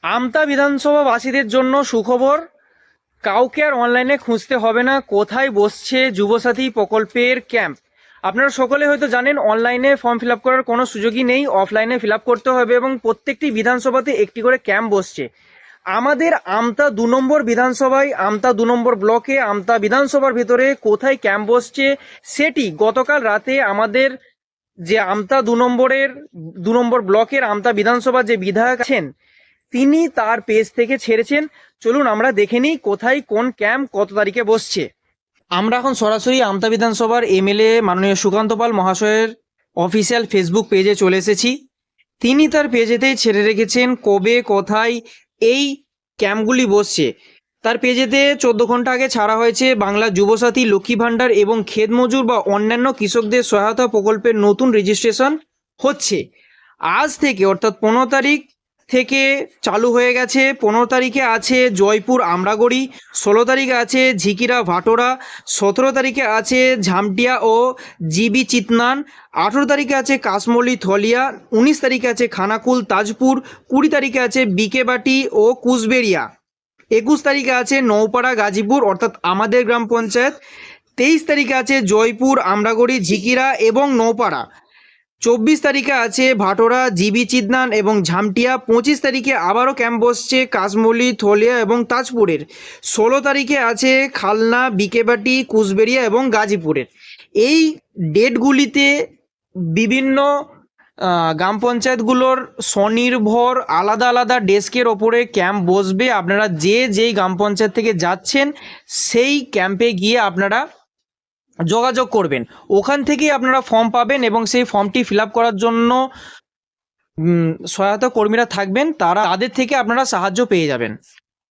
আমতা বিধানসভাবাসীদের জন্য সুখবর, কাউকে আর অনলাইনে খুঁজতে হবে না কোথায় বসছে যুবসাথী প্রকল্পের ক্যাম্প। আপনারা সকলে হয়তো জানেন অনলাইনে ফর্ম ফিল আপ করার কোনো সুযোগই নেই, অফলাইনে ফিল আপ করতে হবে এবং প্রত্যেকটি বিধানসভাতে একটি করে ক্যাম্প বসছে। আমাদের আমতা 2 নম্বর বিধানসভায়, আমতা 2 নম্বর ব্লকে, আমতা বিধানসভার ভিতরে কোথায় ক্যাম্প বসছে সেটি গতকাল রাতে আমাদের যে আমতা 2 নম্বর ব্লকের আমতা বিধানসভার যে বিধায়ক আছেন তিনি তার পেজ থেকে ছেড়েছেন। চলুন আমরা দেখে নিই কোথায় কোন ক্যাম্প কত তারিখে বসছে। আমরা এখন সরাসরি আমতা বিধানসভার এমএলএ মাননীয় সুকান্ত পাল মহাশয়ের অফিসিয়াল ফেসবুক পেজে চলে এসেছি। তিনি তার পেজেতেই ছেড়ে রেখেছেন কবে কোথায় এই ক্যাম্পগুলি বসছে। তার পেজেতে 14 ঘন্টা আগে ছাড়া হয়েছে বাংলা যুবসাথী, লক্ষ্মী ভাণ্ডার এবং ক্ষেত মজুর বা অন্যান্য কৃষকদের সহায়তা প্রকল্পের নতুন রেজিস্ট্রেশন হচ্ছে। আজ থেকে অর্থাৎ 15 তারিখ থেকে চালু হয়ে গেছে। 15 তারিখে আছে জয়পুর আমরাগড়ি, 16 তারিখে আছে ঝিকিরা ভাটোরা, 17 তারিখে আছে ঝামটিয়া ও জিবি চিতনান, 18 তারিখে আছে কাশমলি থলিয়া, 19 তারিখে আছে খানাকুল তাজপুর, 20 তারিখে আছে বিকেবাটি ও কুচবেড়িয়া, 21 তারিখে আছে নৌপাড়া গাজীপুর অর্থাৎ আমাদের গ্রাম পঞ্চায়েত, 23 তারিখে আছে জয়পুর আমরাগড়ি ঝিকিরা এবং নৌপাড়া, 24 তারিখে আছে ভাটোরা জিবি চিদনান এবং ঝামটিয়া, 25 তারিখে আবারও ক্যাম্প বসছে কাশমলি থলিয়া এবং তাজপুরের, 16 তারিখে আছে খালনা বিকেবাটি কুচবেড়িয়া এবং গাজীপুরের। এই ডেটগুলিতে বিভিন্ন গ্রাম পঞ্চায়েতগুলোর স্বনির্ভর আলাদা আলাদা ডেস্কের ওপরে ক্যাম্প বসবে। আপনারা যেই গ্রাম পঞ্চায়েত থেকে যাচ্ছেন সেই ক্যাম্পে গিয়ে আপনারা যোগাযোগ করবেন, ওখান থেকেই আপনারা ফর্ম পাবেন এবং সেই ফর্মটি ফিল আপ করার জন্য সহায়তা কর্মীরা থাকবেন, তাদের থেকে আপনারা সাহায্য পেয়ে যাবেন।